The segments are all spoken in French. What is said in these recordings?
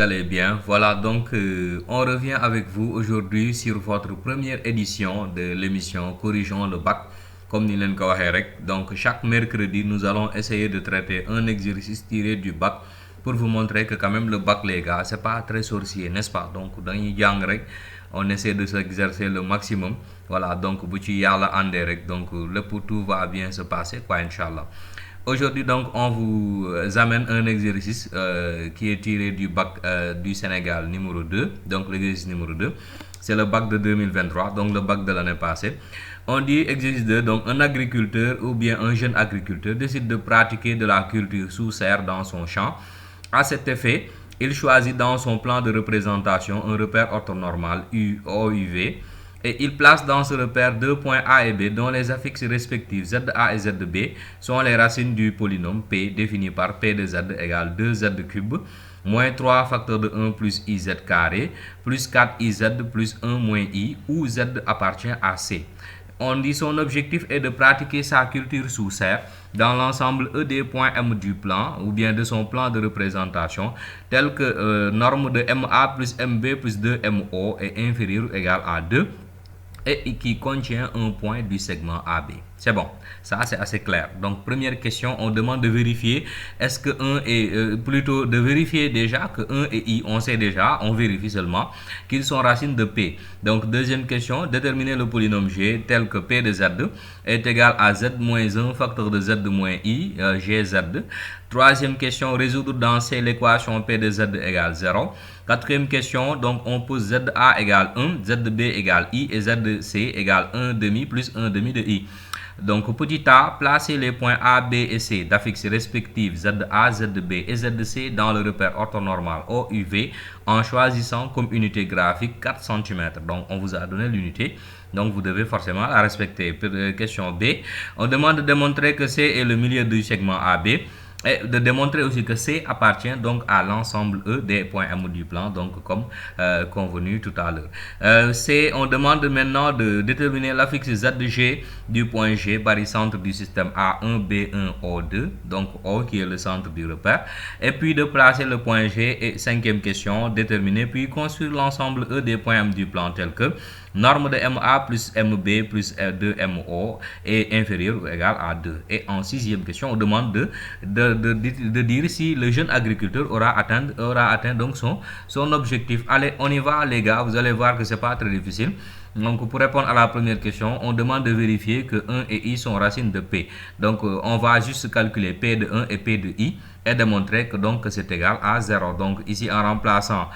Allez bien, voilà donc on revient avec vous aujourd'hui sur votre première édition de l'émission Corrigeons le bac. Comme nous l'avons dit, donc chaque mercredi nous allons essayer de traiter un exercice tiré du bac pour vous montrer que quand même le bac les gars c'est pas très sorcier, n'est-ce pas? Donc dans on essaie de s'exercer le maximum. Voilà, donc bu ci yalla andé rek donc le tout va bien se passer quoi inchallah. Aujourd'hui, donc, on vous amène un exercice qui est tiré du bac du Sénégal numéro 2. Donc, l'exercice numéro 2, c'est le bac de 2023, donc le bac de l'année passée. On dit exercice 2, donc un agriculteur ou bien un jeune agriculteur décide de pratiquer de la culture sous serre dans son champ. À cet effet, il choisit dans son plan de représentation un repère orthonormal OUV et il place dans ce repère deux points A et B dont les affixes respectifs ZA et ZB sont les racines du polynôme P défini par P de Z égale 2Z cube moins 3 facteur de 1 plus IZ carré plus 4IZ plus 1 moins I où Z appartient à C. On dit son objectif est de pratiquer sa culture sous serre dans l'ensemble E des points M du plan ou bien de son plan de représentation tel que norme de MA plus MB plus 2MO est inférieure ou égale à 2 et qui contient un point du segment AB. C'est bon, ça c'est assez clair. Donc première question, on demande de vérifier est-ce que 1 est plutôt de vérifier déjà que 1 et I, on sait déjà, on vérifie seulement qu'ils sont racines de P. Donc deuxième question, déterminer le polynôme G tel que P de Z est égal à Z moins 1 facteur de Z moins I, GZ. Troisième question, résoudre dans C l'équation P de Z égale 0. Quatrième question, donc on pose ZA égale 1, ZB égale I et ZC égale 1 demi plus 1 demi de I. Donc petit a, placez les points A, B et C d'affixes respectives ZA, ZB et ZC dans le repère orthonormal OUV en choisissant comme unité graphique 4 cm. Donc on vous a donné l'unité. Donc vous devez forcément la respecter. Question B, on demande de démontrer que C est le milieu du segment AB. Et de démontrer aussi que C appartient donc à l'ensemble E des points M du plan, donc comme convenu tout à l'heure. C, on demande maintenant de déterminer l'affixe ZG du point G, barycentre du système A1, B1, O2, donc O qui est le centre du repère, et puis de placer le point G, et cinquième question, déterminer puis construire l'ensemble E des points M du plan tel que norme de MA plus MB plus 2MO est inférieure ou égale à 2. Et en sixième question, on demande de dire si le jeune agriculteur aura atteint donc son objectif. Allez, on y va les gars, vous allez voir que c'est pas très difficile. Donc pour répondre à la première question, on demande de vérifier que 1 et I sont racines de P. Donc on va juste calculer P de 1 et P de I et démontrer que donc c'est égal à 0. Donc ici en remplaçant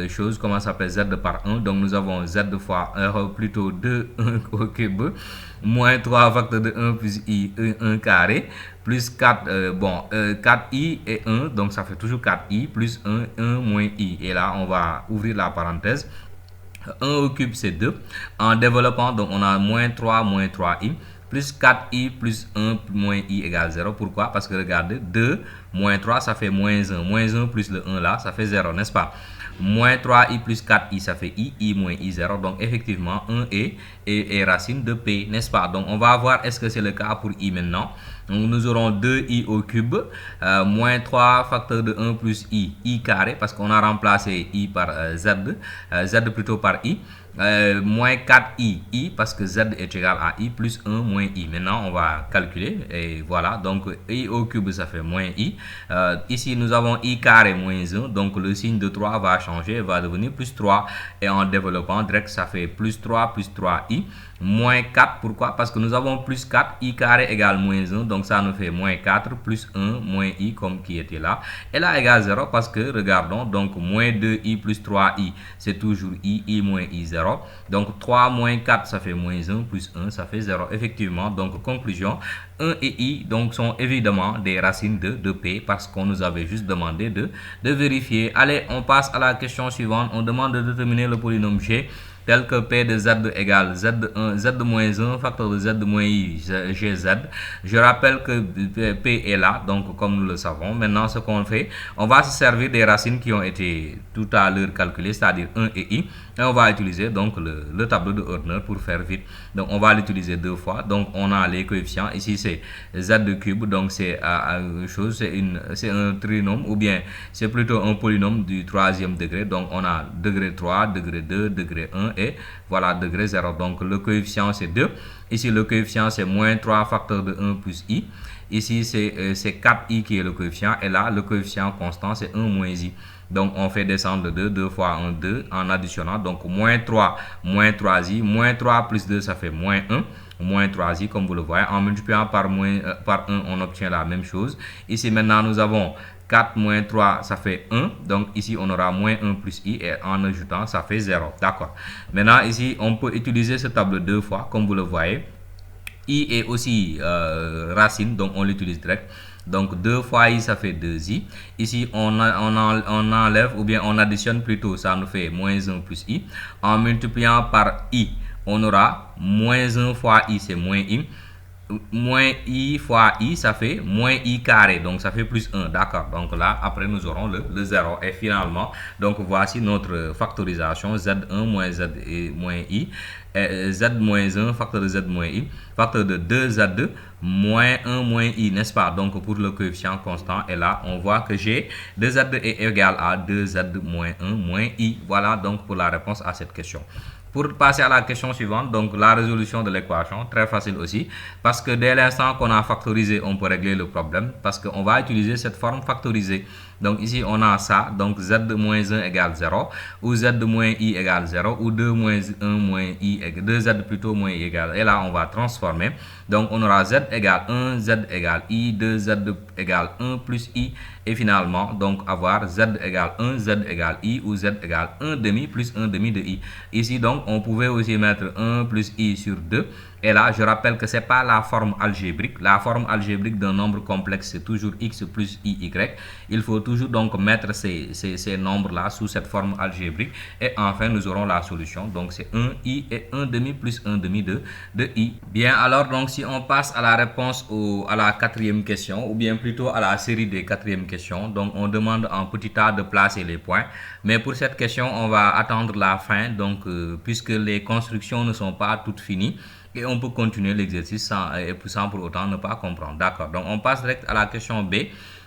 chose, comment ça s'appelle Z par 1, donc nous avons Z fois plutôt 2 1 au cube moins 3 facteur de 1 plus I 1 carré plus 4 4I et 1, donc ça fait toujours 4I plus 1 moins I. Et là on va ouvrir la parenthèse. 1 au cube c'est 2. En développant, donc on a moins 3i plus 4i plus 1 moins i égale 0. Pourquoi? Parce que regardez, 2 moins 3 ça fait moins 1. Moins 1 plus le 1 là, ça fait 0, n'est-ce pas? Moins 3i plus 4i ça fait i moins i 0. Donc effectivement 1 est racine de P, n'est-ce pas? Donc on va voir est-ce que c'est le cas pour i maintenant. Donc nous aurons 2i au cube moins 3 facteur de 1 plus i carré parce qu'on a remplacé i par z plutôt par i. Moins 4i parce que z est égal à i plus 1 moins i. Maintenant on va calculer et voilà, donc i au cube ça fait moins i. Ici nous avons i carré moins 1, donc le signe de 3 va changer, va devenir plus 3 et en développant direct ça fait plus 3i moins 4. Pourquoi? Parce que nous avons plus 4, i carré égale moins 1, donc ça nous fait moins 4 plus 1 moins i comme qui était là, et là égale 0 parce que regardons, donc moins 2i plus 3i c'est toujours i moins i 0, donc 3 moins 4 ça fait moins 1 plus 1 ça fait 0. Effectivement, donc conclusion, 1 et i donc sont évidemment des racines de P parce qu'on nous avait juste demandé de vérifier. Allez, on passe à la question suivante. On demande de déterminer le polynôme G tel que P de Z égale Z1, Z-1 facteur de Z moins I, GZ. Je rappelle que P est là, donc comme nous le savons. Maintenant, ce qu'on fait, on va se servir des racines qui ont été tout à l'heure calculées, c'est-à-dire 1 et I. Et on va utiliser donc le tableau de Ordner pour faire vite. Donc on va l'utiliser deux fois. Donc on a les coefficients. Ici c'est Z de cube. Donc c'est c'est un trinôme ou bien c'est plutôt un polynôme du troisième degré. Donc on a degré 3, degré 2, degré 1 et voilà degré 0. Donc le coefficient c'est 2. Ici le coefficient c'est moins 3 facteur de 1 plus I. Ici c'est 4i qui est le coefficient et là le coefficient constant c'est 1 moins i. Donc on fait descendre de 2 fois 1, 2 en additionnant. Donc moins 3, moins 3i, moins 3 plus 2 ça fait moins 1, moins 3i comme vous le voyez. En multipliant par 1 on obtient la même chose. Ici maintenant nous avons 4 moins 3 ça fait 1. Donc ici on aura moins 1 plus i et en ajoutant ça fait 0. D'accord. Maintenant ici on peut utiliser ce tableau deux fois comme vous le voyez. I est aussi racine, donc on l'utilise direct. Donc 2 fois I ça fait 2i. Ici on enlève ou bien on additionne plutôt, ça nous fait moins 1 plus I. En multipliant par I, on aura moins 1 fois I, c'est moins I. Moins I fois I, ça fait moins I carré, donc ça fait plus 1, d'accord. Donc là, après nous aurons le 0. Et finalement, donc voici notre factorisation, Z1 moins Z et moins I, Z moins 1, facteur de Z moins I, facteur de 2Z2, moins 1 moins I, n'est-ce pas? Donc pour le coefficient constant, et là, on voit que G de Z2 est égal à 2Z moins 1 moins I. Voilà donc pour la réponse à cette question. Pour passer à la question suivante, donc la résolution de l'équation, très facile aussi, parce que dès l'instant qu'on a factorisé, on peut régler le problème, parce qu'on va utiliser cette forme factorisée. Donc ici, on a ça, donc Z moins 1 égale 0, ou Z moins I égale 0, ou 2 moins 1 moins I, 2Z plutôt moins I égale, et là, on va transformer. Donc on aura Z égale 1, Z égale I, 2Z égale 1 plus I, et finalement, donc avoir Z égale 1, Z égale I, ou Z égale 1 demi plus 1 demi de I. Ici, donc, on pouvait aussi mettre 1 plus I sur 2. Et là, je rappelle que ce n'est pas la forme algébrique. La forme algébrique d'un nombre complexe, c'est toujours x plus iy. Il faut toujours donc mettre ces nombres-là sous cette forme algébrique. Et enfin, nous aurons la solution. Donc, c'est 1i et 1 demi plus 1 demi de i. Bien, alors, donc, si on passe à la réponse à la quatrième question, ou bien plutôt à la série des quatrièmes questions, donc on demande en petit a de placer les points. Mais pour cette question, on va attendre la fin, donc, puisque les constructions ne sont pas toutes finies. Et on peut continuer l'exercice sans pour autant ne pas comprendre. D'accord. Donc, on passe direct à la question B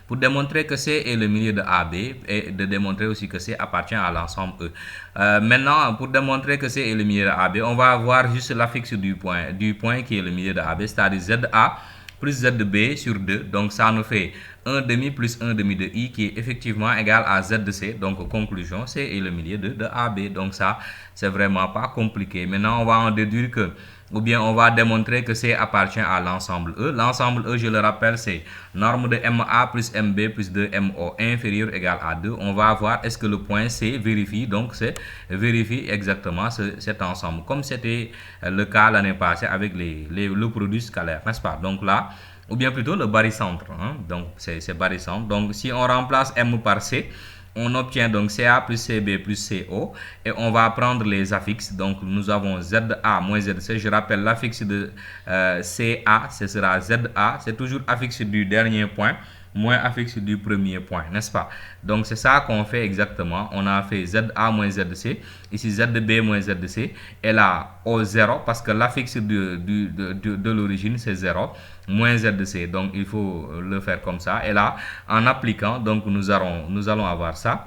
pour démontrer que C est le milieu de AB et de démontrer aussi que C appartient à l'ensemble E. Maintenant, pour démontrer que C est le milieu de AB, on va avoir juste l'affixe du point qui est le milieu de AB, c'est-à-dire ZA plus ZB sur 2. Donc, ça nous fait 1 demi plus 1 demi de I qui est effectivement égal à Z de C. Donc, conclusion, C est le milieu de AB. Donc, ça, c'est vraiment pas compliqué. Maintenant, on va en déduire que ou bien on va démontrer que C appartient à l'ensemble E. L'ensemble E, je le rappelle, c'est norme de MA plus MB plus 2MO inférieur égal à 2. On va voir est-ce que le point C vérifie. Donc, c'est vérifie exactement cet ensemble. Comme c'était le cas l'année passée avec le produit scalaire, n'est-ce pas? Donc là, ou bien plutôt le barycentre. Hein? Donc, c'est barycentre. Donc, si on remplace M par C, on obtient donc CA plus CB plus CO et on va prendre les affixes. Donc nous avons ZA moins ZC. Je rappelle l'affixe de CA, ce sera ZA. C'est toujours affixe du dernier point moins affixe du premier point, n'est-ce pas? Donc c'est ça qu'on fait exactement. On a fait ZA moins ZC, ici ZB moins ZC, et là au 0 parce que l'affixe de l'origine c'est 0 moins ZC. Donc il faut le faire comme ça. Et là, en appliquant, donc nous allons avoir ça.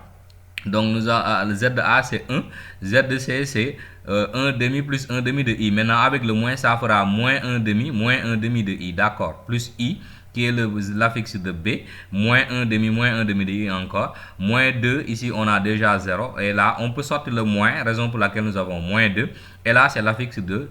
Donc ZA c'est 1, ZC c'est 1 demi plus 1 demi de I. Maintenant avec le moins, ça fera moins 1 demi de I, d'accord, plus I qui est l'affixe de B, moins 1 demi de I encore, moins 2, ici on a déjà 0, et là on peut sortir le moins, raison pour laquelle nous avons moins 2, et là c'est l'affixe de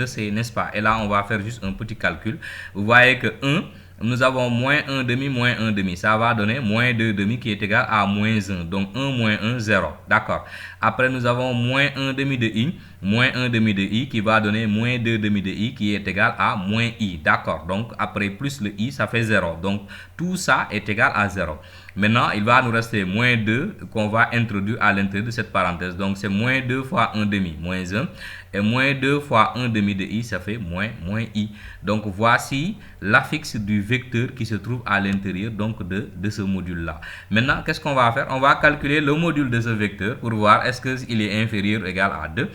C, n'est-ce pas? Et là on va faire juste un petit calcul, vous voyez que 1, nous avons moins 1 demi, ça va donner moins 2 demi qui est égal à moins 1, donc 1 moins 1, 0, d'accord. Après nous avons moins 1 demi de I, qui va donner moins 2 demi de I qui est égal à moins I, d'accord. Donc après plus le I, ça fait 0, donc tout ça est égal à 0. Maintenant, il va nous rester moins 2 qu'on va introduire à l'intérieur de cette parenthèse. Donc, c'est moins 2 fois 1 demi, moins 1. Et moins 2 fois 1 demi de i, ça fait moins i. Donc, voici l'affixe du vecteur qui se trouve à l'intérieur donc de ce module-là. Maintenant, qu'est-ce qu'on va faire? On va calculer le module de ce vecteur pour voir est-ce qu'il est inférieur ou égal à 2.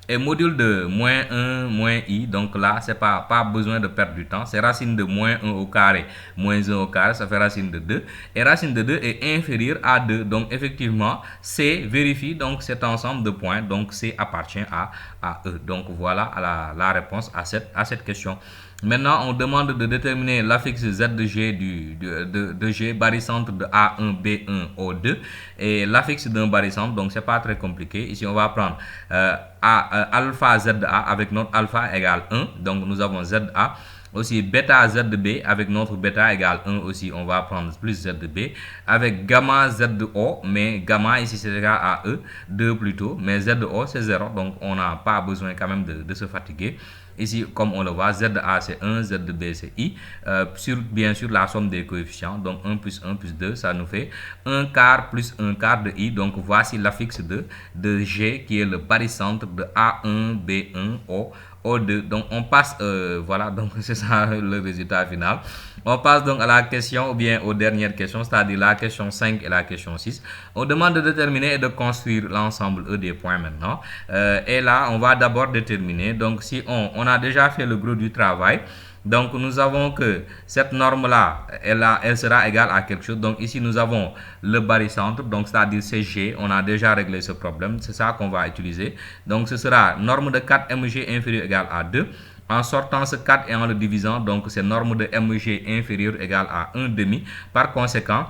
Et module de moins 1 moins i, donc là, c'est pas besoin de perdre du temps. C'est racine de moins 1 au carré, moins 1 au carré, ça fait racine de 2. Et racine de 2 est inférieure à 2. Donc, effectivement, C vérifie donc cet ensemble de points. Donc, C appartient à E. Donc, voilà la réponse à cette question. Maintenant, on demande de déterminer l'affixe Z de G de G barycentre de A1, B1, O2 et l'affixe d'un barycentre. Donc, c'est pas très compliqué. Ici, on va prendre alpha ZA avec notre alpha égale 1. Donc, nous avons ZA. Aussi, bêta Z de B avec notre bêta égale 1 aussi. On va prendre plus Z de B. Avec gamma Z de O, mais gamma ici c'est égal à E, 2 plutôt. Mais Z de O c'est 0. Donc, on n'a pas besoin quand même de se fatiguer. Ici, comme on le voit, Z de A c'est 1, Z de B c'est I. Bien sûr, la somme des coefficients. Donc, 1 plus 1 plus 2, ça nous fait 1 quart plus 1 quart de I. Donc, voici l'affixe de G qui est le barycentre de A1, B1, O2. Donc, on passe, voilà, donc c'est ça le résultat final. On passe donc à la question, ou bien aux dernières questions, c'est-à-dire la question 5 et la question 6. On demande de déterminer et de construire l'ensemble E des points maintenant. Et là, on va d'abord déterminer. Donc, si on a déjà fait le gros du travail, donc nous avons que cette norme-là, elle sera égale à quelque chose. Donc, ici, nous avons le barycentre, donc c'est-à-dire c'est G. On a déjà réglé ce problème. C'est ça qu'on va utiliser. Donc, ce sera norme de 4 mg inférieur égale à 2. En sortant ce 4 et en le divisant, donc c'est norme de mg inférieur égale à 1 demi. Par conséquent,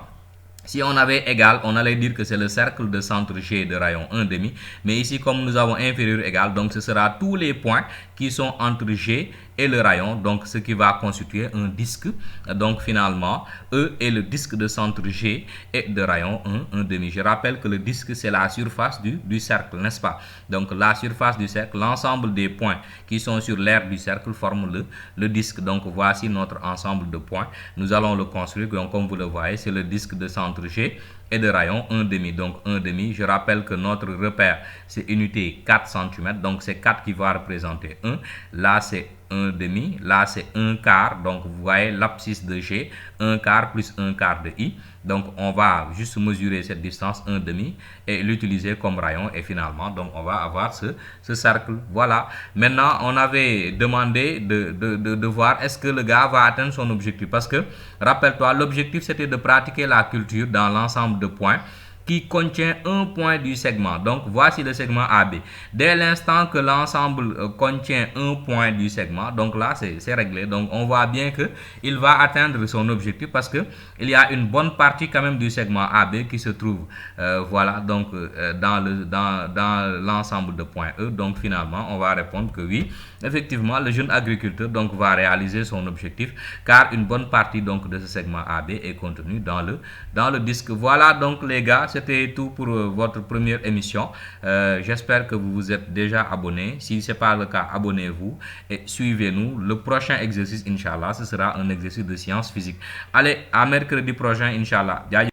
si on avait égal, on allait dire que c'est le cercle de centre G de rayon 1 demi. Mais ici, comme nous avons inférieur égal, donc ce sera tous les points qui sont entre G et le rayon, donc ce qui va constituer un disque. Donc finalement, E est le disque de centre G et de rayon 1 demi. Je rappelle que le disque, c'est la surface du cercle, n'est-ce pas? Donc la surface du cercle, l'ensemble des points qui sont sur l'aire du cercle forment le disque. Donc voici notre ensemble de points. Nous allons le construire, donc comme vous le voyez, c'est le disque de centre G et de rayon 1 demi. Donc 1 demi, je rappelle que notre repère, c'est unité 4 cm. Donc c'est 4 qui va représenter 1. Là, c'est 1 demi. Là, c'est 1 quart. Donc vous voyez l'abscisse de G, 1 quart plus 1 quart de I. Donc on va juste mesurer cette distance 1 demi et l'utiliser comme rayon. Et finalement, donc on va avoir ce cercle. Voilà. Maintenant, on avait demandé de voir est-ce que le gars va atteindre son objectif. Parce que, rappelle-toi, l'objectif c'était de pratiquer la culture dans l'ensemble de points qui contient un point du segment. Donc, voici le segment AB. Dès l'instant que l'ensemble contient un point du segment, donc là, c'est réglé. Donc, on voit bien qu'il va atteindre son objectif parce que il y a une bonne partie quand même du segment AB qui se trouve, voilà, donc dans l'ensemble de points E. Donc, finalement, on va répondre que oui, effectivement, le jeune agriculteur donc va réaliser son objectif car une bonne partie donc de ce segment AB est contenue dans le disque. Voilà donc les gars, c'était tout pour votre première émission. J'espère que vous vous êtes déjà abonnés. Si ce n'est pas le cas, abonnez-vous et suivez-nous. Le prochain exercice, Inch'Allah, ce sera un exercice de sciences physiques. Allez, à mercredi prochain, Inch'Allah.